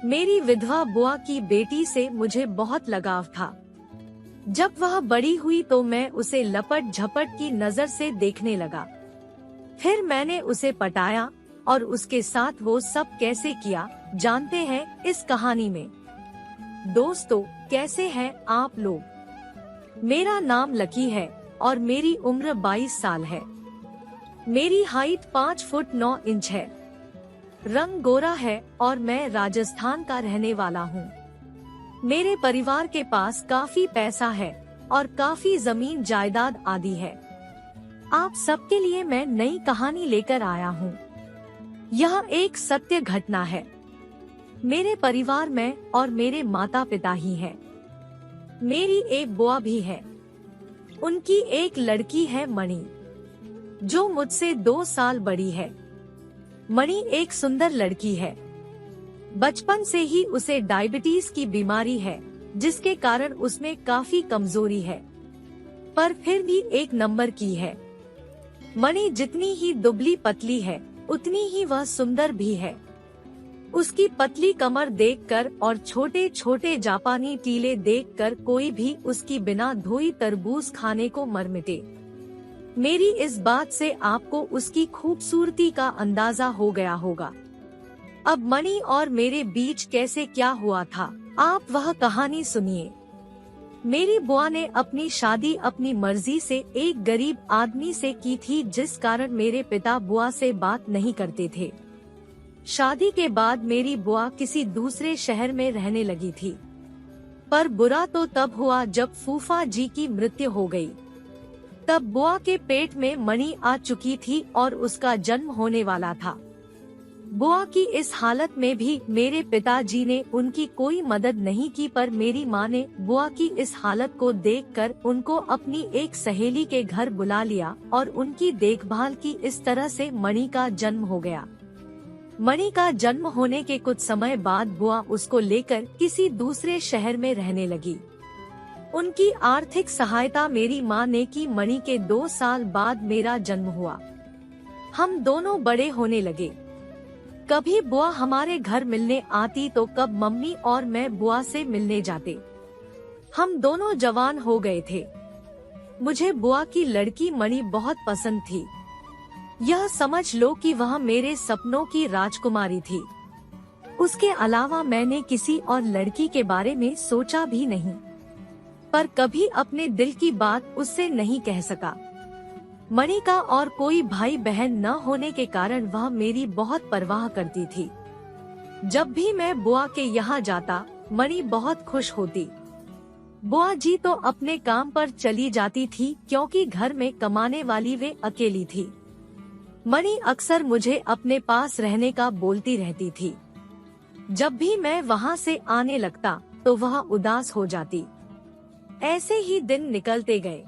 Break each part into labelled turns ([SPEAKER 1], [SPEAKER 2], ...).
[SPEAKER 1] मेरी विधवा बुआ की बेटी से मुझे बहुत लगाव था। जब वह बड़ी हुई तो मैं उसे लपट झपट की नजर से देखने लगा। फिर मैंने उसे पटाया और उसके साथ वो सब कैसे किया जानते हैं इस कहानी में। दोस्तों, कैसे हैं आप लोग? मेरा नाम लकी है और मेरी उम्र 22 साल है। मेरी हाइट 5 फुट 9 इंच है। रंग गोरा है और मैं राजस्थान का रहने वाला हूँ। मेरे परिवार के पास काफी पैसा है और काफी जमीन जायदाद आदि है। आप सबके लिए मैं नई कहानी लेकर आया हूँ। यह एक सत्य घटना है। मेरे परिवार में और मेरे माता पिता ही हैं। मेरी एक बुआ भी है। उनकी एक लड़की है मणि, जो मुझसे 2 साल बड़ी है। मणि एक सुंदर लड़की है। बचपन से ही उसे डायबिटीज की बीमारी है, जिसके कारण उसमें काफी कमजोरी है, पर फिर भी 1 नंबर की है। मणि जितनी ही दुबली पतली है, उतनी ही वह सुंदर भी है। उसकी पतली कमर देखकर और छोटे छोटे जापानी टीले देखकर कोई भी उसकी बिना धोई तरबूज खाने को मर मिटे। मेरी इस बात से आपको उसकी खूबसूरती का अंदाजा हो गया होगा। अब मणि और मेरे बीच कैसे क्या हुआ था, आप वह कहानी सुनिए। मेरी बुआ ने अपनी शादी अपनी मर्जी से एक गरीब आदमी से की थी, जिस कारण मेरे पिता बुआ से बात नहीं करते थे। शादी के बाद मेरी बुआ किसी दूसरे शहर में रहने लगी थी, पर बुरा तो तब हुआ जब फूफा जी की मृत्यु हो गई। तब बुआ के पेट में मणि आ चुकी थी और उसका जन्म होने वाला था। बुआ की इस हालत में भी मेरे पिताजी ने उनकी कोई मदद नहीं की, पर मेरी माँ ने बुआ की इस हालत को देखकर उनको अपनी एक सहेली के घर बुला लिया और उनकी देखभाल की। इस तरह से मणि का जन्म हो गया। मणि का जन्म होने के कुछ समय बाद बुआ उसको लेकर किसी दूसरे शहर में रहने लगी। उनकी आर्थिक सहायता मेरी माँ ने की। मणि के 2 साल बाद मेरा जन्म हुआ। हम दोनों बड़े होने लगे। कभी बुआ हमारे घर मिलने आती तो कब मम्मी और मैं बुआ से मिलने जाते। हम दोनों जवान हो गए थे। मुझे बुआ की लड़की मणि बहुत पसंद थी। यह समझ लो कि वह मेरे सपनों की राजकुमारी थी। उसके अलावा मैंने किसी और लड़की के बारे में सोचा भी नहीं, पर कभी अपने दिल की बात उससे नहीं कह सका। मणि का और कोई भाई बहन न होने के कारण वह मेरी बहुत परवाह करती थी। जब भी मैं बुआ के यहाँ जाता, मणि बहुत खुश होती। बुआ जी तो अपने काम पर चली जाती थी, क्योंकि घर में कमाने वाली वे अकेली थी। मणि अक्सर मुझे अपने पास रहने का बोलती रहती थी। जब भी मैं वहाँ से आने लगता तो वह उदास हो जाती। ऐसे ही दिन निकलते गए।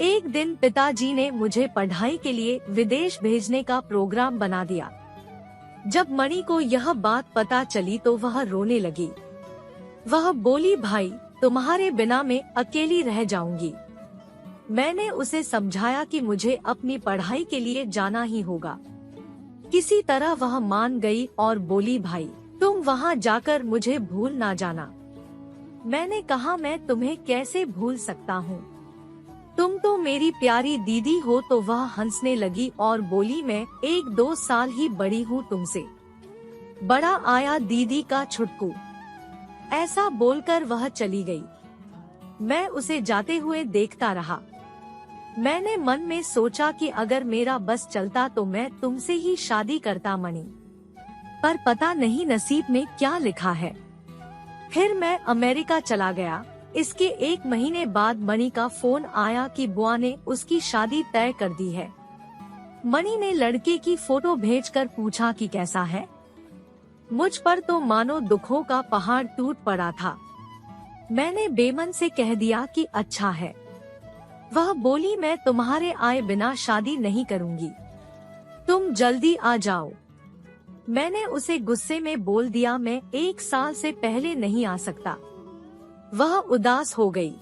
[SPEAKER 1] एक दिन पिताजी ने मुझे पढ़ाई के लिए विदेश भेजने का प्रोग्राम बना दिया। जब मणि को यह बात पता चली तो वह रोने लगी। वह बोली, भाई तुम्हारे बिना मैं अकेली रह जाऊंगी। मैंने उसे समझाया कि मुझे अपनी पढ़ाई के लिए जाना ही होगा। किसी तरह वह मान गई और बोली, भाई तुम वहाँ जाकर मुझे भूल ना जाना। मैंने कहा, मैं तुम्हें कैसे भूल सकता हूँ, तुम तो मेरी प्यारी दीदी हो। तो वह हंसने लगी और बोली, मैं 1-2 साल ही बड़ी हूँ तुमसे। बड़ा आया दीदी का छुटकू। ऐसा बोलकर वह चली गई। मैं उसे जाते हुए देखता रहा। मैंने मन में सोचा कि अगर मेरा बस चलता तो मैं तुमसे ही शादी करता मणि, पर पता नहीं नसीब में क्या लिखा है। फिर मैं अमेरिका चला गया। इसके 1 महीने बाद मणि का फोन आया कि बुआ ने उसकी शादी तय कर दी है। मणि ने लड़के की फोटो भेजकर पूछा कि कैसा है। मुझ पर तो मानो दुखों का पहाड़ टूट पड़ा था। मैंने बेमन से कह दिया कि अच्छा है। वह बोली, मैं तुम्हारे आए बिना शादी नहीं करूंगी, तुम जल्दी आ जाओ। मैंने उसे गुस्से में बोल दिया, मैं 1 साल से पहले नहीं आ सकता। वह उदास हो गई।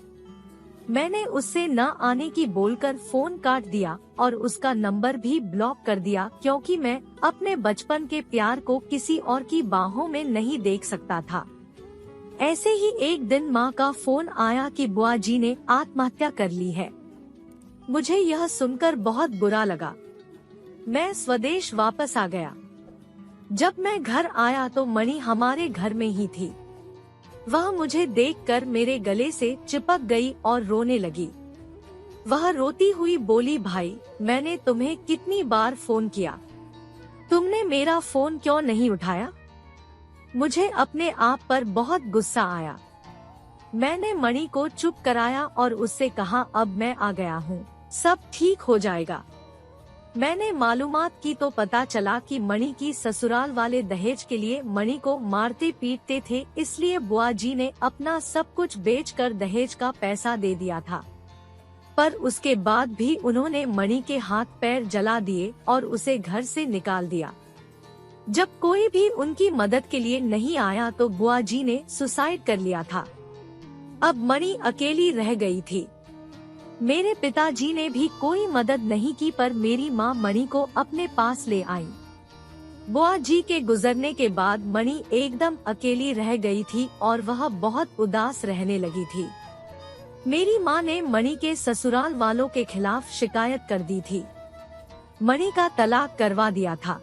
[SPEAKER 1] मैंने उससे न आने की बोलकर फोन काट दिया और उसका नंबर भी ब्लॉक कर दिया, क्योंकि मैं अपने बचपन के प्यार को किसी और की बाहों में नहीं देख सकता था। ऐसे ही एक दिन माँ का फोन आया कि बुआ जी ने आत्महत्या कर ली है। मुझे यह सुनकर बहुत बुरा लगा। मैं स्वदेश वापस आ गया। जब मैं घर आया तो मणि हमारे घर में ही थी। वह मुझे देखकर मेरे गले से चिपक गई और रोने लगी। वह रोती हुई बोली, भाई मैंने तुम्हें कितनी बार फोन किया, तुमने मेरा फोन क्यों नहीं उठाया? मुझे अपने आप पर बहुत गुस्सा आया। मैंने मणि को चुप कराया और उससे कहा, अब मैं आ गया हूँ, सब ठीक हो जाएगा। मैंने मालूमात की तो पता चला कि मणि की ससुराल वाले दहेज के लिए मणि को मारते पीटते थे, इसलिए बुआ जी ने अपना सब कुछ बेचकर दहेज का पैसा दे दिया था। पर उसके बाद भी उन्होंने मणि के हाथ पैर जला दिए और उसे घर से निकाल दिया। जब कोई भी उनकी मदद के लिए नहीं आया तो बुआ जी ने सुसाइड कर लिया था। अब मणि अकेली रह गई थी। मेरे पिताजी ने भी कोई मदद नहीं की, पर मेरी माँ मणि को अपने पास ले आई। बुआ जी के गुजरने के बाद मणि एकदम अकेली रह गई थी और वह बहुत उदास रहने लगी थी। मेरी माँ ने मणि के ससुराल वालों के खिलाफ शिकायत कर दी थी। मणि का तलाक करवा दिया था।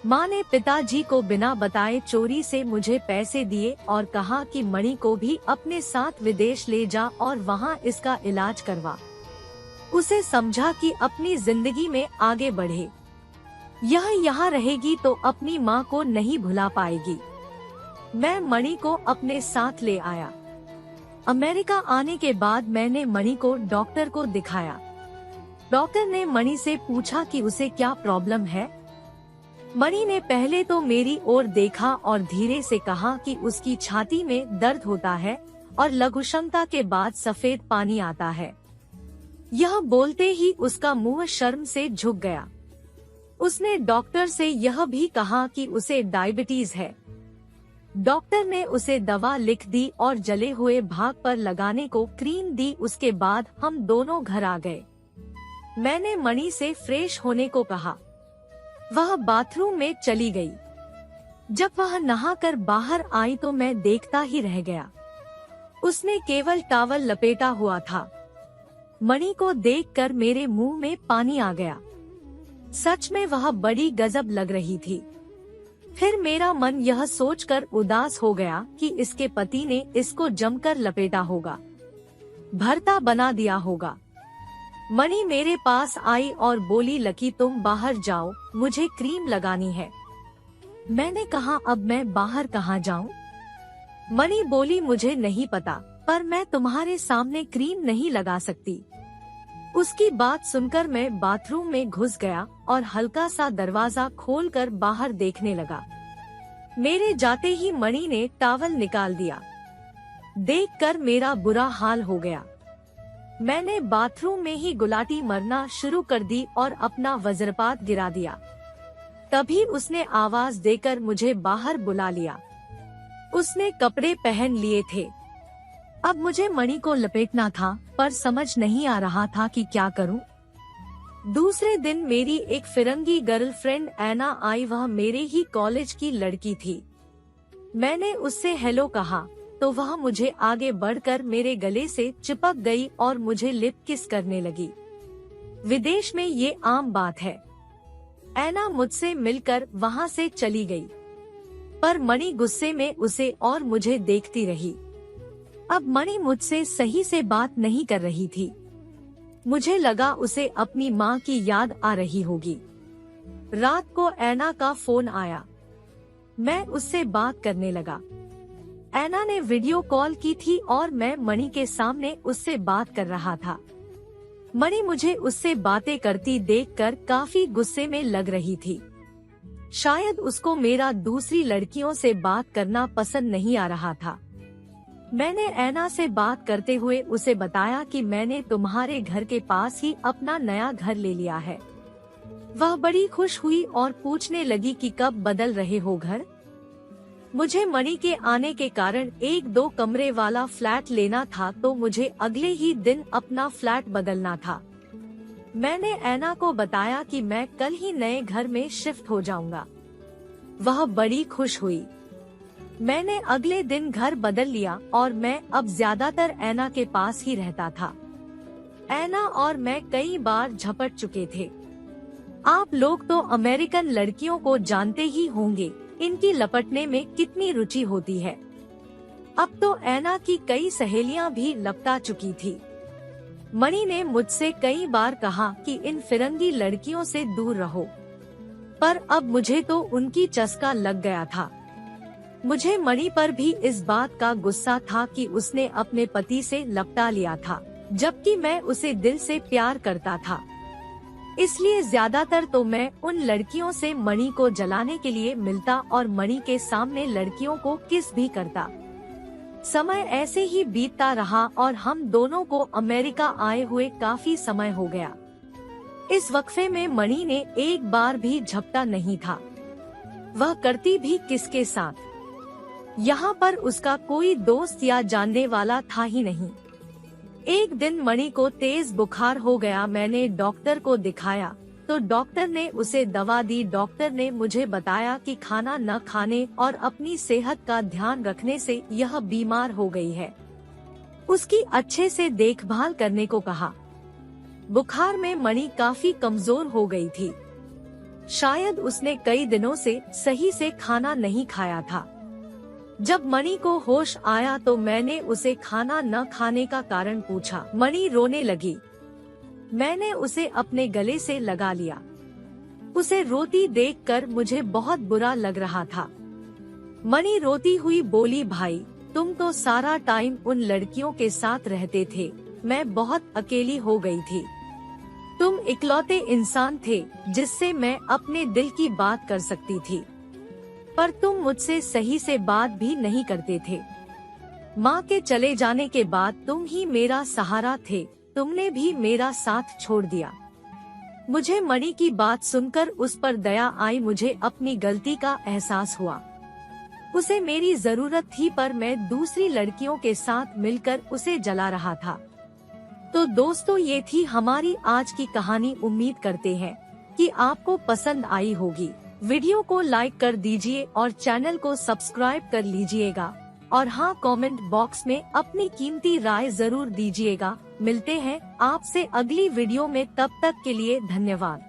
[SPEAKER 1] माँ ने पिताजी को बिना बताए चोरी से मुझे पैसे दिए और कहा कि मणि को भी अपने साथ विदेश ले जा और वहाँ इसका इलाज करवा। उसे समझा कि अपनी जिंदगी में आगे बढ़े। यह यहाँ रहेगी तो अपनी माँ को नहीं भुला पाएगी। मैं मणि को अपने साथ ले आया। अमेरिका आने के बाद मैंने मणि को डॉक्टर को दिखाया। डॉक्टर ने मणि से पूछा कि उसे क्या प्रॉब्लम है। मणि ने पहले तो मेरी ओर देखा और धीरे से कहा कि उसकी छाती में दर्द होता है और लघुशंका के बाद सफेद पानी आता है। यह बोलते ही उसका मुंह शर्म से झुक गया। उसने डॉक्टर से यह भी कहा कि उसे डायबिटीज है। डॉक्टर ने उसे दवा लिख दी और जले हुए भाग पर लगाने को क्रीम दी। उसके बाद हम दोनों घर आ गए। मैंने मणि से फ्रेश होने को कहा। वह बाथरूम में चली गई। जब वह नहाकर बाहर आई तो मैं देखता ही रह गया। उसने केवल टॉवल लपेटा हुआ था। मणि को देखकर मेरे मुंह में पानी आ गया। सच में वह बड़ी गजब लग रही थी। फिर मेरा मन यह सोचकर उदास हो गया कि इसके पति ने इसको जमकर लपेटा होगा, भरता बना दिया होगा। मणि मेरे पास आई और बोली, लकी तुम बाहर जाओ, मुझे क्रीम लगानी है। मैंने कहा, अब मैं बाहर कहाँ जाऊँ? मणि बोली, मुझे नहीं पता, पर मैं तुम्हारे सामने क्रीम नहीं लगा सकती। उसकी बात सुनकर मैं बाथरूम में घुस गया और हल्का सा दरवाजा खोलकर बाहर देखने लगा। मेरे जाते ही मणि ने टॉवल निकाल दिया। देखकर मेरा बुरा हाल हो गया। मैंने बाथरूम में ही गुलाटी मरना शुरू कर दी और अपना वज्रपात गिरा दिया। तभी उसने आवाज देकर मुझे बाहर बुला लिया। उसने कपड़े पहन लिए थे। अब मुझे मणि को लपेटना था, पर समझ नहीं आ रहा था कि क्या करूं। दूसरे दिन मेरी एक फिरंगी गर्लफ्रेंड ऐना आई। वह मेरे ही कॉलेज की लड़की थी। मैंने उससे हेलो कहा तो वह मुझे आगे बढ़कर मेरे गले से चिपक गई और मुझे लिप किस करने लगी। विदेश में ये आम बात है। ऐना मुझसे मिलकर वहाँ से चली गई, पर मणि गुस्से में उसे और मुझे देखती रही। अब मणि मुझसे सही से बात नहीं कर रही थी। मुझे लगा उसे अपनी माँ की याद आ रही होगी। रात को ऐना का फोन आया। मैं उससे बात करने लगा। ऐना ने वीडियो कॉल की थी और मैं मणि के सामने उससे बात कर रहा था। मणि मुझे उससे बातें करती देखकर काफी गुस्से में लग रही थी। शायद उसको मेरा दूसरी लड़कियों से बात करना पसंद नहीं आ रहा था। मैंने ऐना से बात करते हुए उसे बताया कि मैंने तुम्हारे घर के पास ही अपना नया घर ले लिया है। वह बड़ी खुश हुई और पूछने लगी कि कब बदल रहे हो घर। मुझे मणि के आने के कारण 1-2 कमरे वाला फ्लैट लेना था, तो मुझे अगले ही दिन अपना फ्लैट बदलना था। मैंने ऐना को बताया कि मैं कल ही नए घर में शिफ्ट हो जाऊंगा। वह बड़ी खुश हुई। मैंने अगले दिन घर बदल लिया और मैं अब ज्यादातर ऐना के पास ही रहता था। ऐना और मैं कई बार झपट चुके थे। आप लोग तो अमेरिकन लड़कियों को जानते ही होंगे, इनकी लपटने में कितनी रुचि होती है। अब तो ऐना की कई सहेलियां भी लपटा चुकी थी। मणि ने मुझसे कई बार कहा कि इन फिरंगी लड़कियों से दूर रहो, पर अब मुझे तो उनकी चस्का लग गया था। मुझे मणि पर भी इस बात का गुस्सा था कि उसने अपने पति से लपटा लिया था, जबकि मैं उसे दिल से प्यार करता था। इसलिए ज्यादातर तो मैं उन लड़कियों से मणि को जलाने के लिए मिलता और मणि के सामने लड़कियों को किस भी करता। समय ऐसे ही बीतता रहा और हम दोनों को अमेरिका आए हुए काफी समय हो गया। इस वक्फे में मणि ने एक बार भी झपटा नहीं था। वह करती भी किसके साथ? यहाँ पर उसका कोई दोस्त या जानने वाला था ही नहीं। एक दिन मणि को तेज बुखार हो गया। मैंने डॉक्टर को दिखाया तो डॉक्टर ने उसे दवा दी। डॉक्टर ने मुझे बताया कि खाना न खाने और अपनी सेहत का ध्यान रखने से यह बीमार हो गई है। उसकी अच्छे से देखभाल करने को कहा। बुखार में मणि काफी कमजोर हो गई थी। शायद उसने कई दिनों से सही से खाना नहीं खाया था। जब मणि को होश आया तो मैंने उसे खाना न खाने का कारण पूछा। मणि रोने लगी। मैंने उसे अपने गले से लगा लिया। उसे रोती देखकर मुझे बहुत बुरा लग रहा था। मणि रोती हुई बोली, भाई तुम तो सारा टाइम उन लड़कियों के साथ रहते थे, मैं बहुत अकेली हो गई थी। तुम इकलौते इंसान थे जिससे मैं अपने दिल की बात कर सकती थी, पर तुम मुझसे सही से बात भी नहीं करते थे। माँ के चले जाने के बाद तुम ही मेरा सहारा थे, तुमने भी मेरा साथ छोड़ दिया। मुझे मणि की बात सुनकर उस पर दया आई। मुझे अपनी गलती का एहसास हुआ। उसे मेरी जरूरत थी, पर मैं दूसरी लड़कियों के साथ मिलकर उसे जला रहा था। तो दोस्तों, ये थी हमारी आज की कहानी। उम्मीद करते हैं कि आपको पसंद आई होगी। वीडियो को लाइक कर दीजिए और चैनल को सब्सक्राइब कर लीजिएगा। और हाँ, कमेंट बॉक्स में अपनी कीमती राय जरूर दीजिएगा। मिलते हैं आपसे अगली वीडियो में, तब तक के लिए धन्यवाद।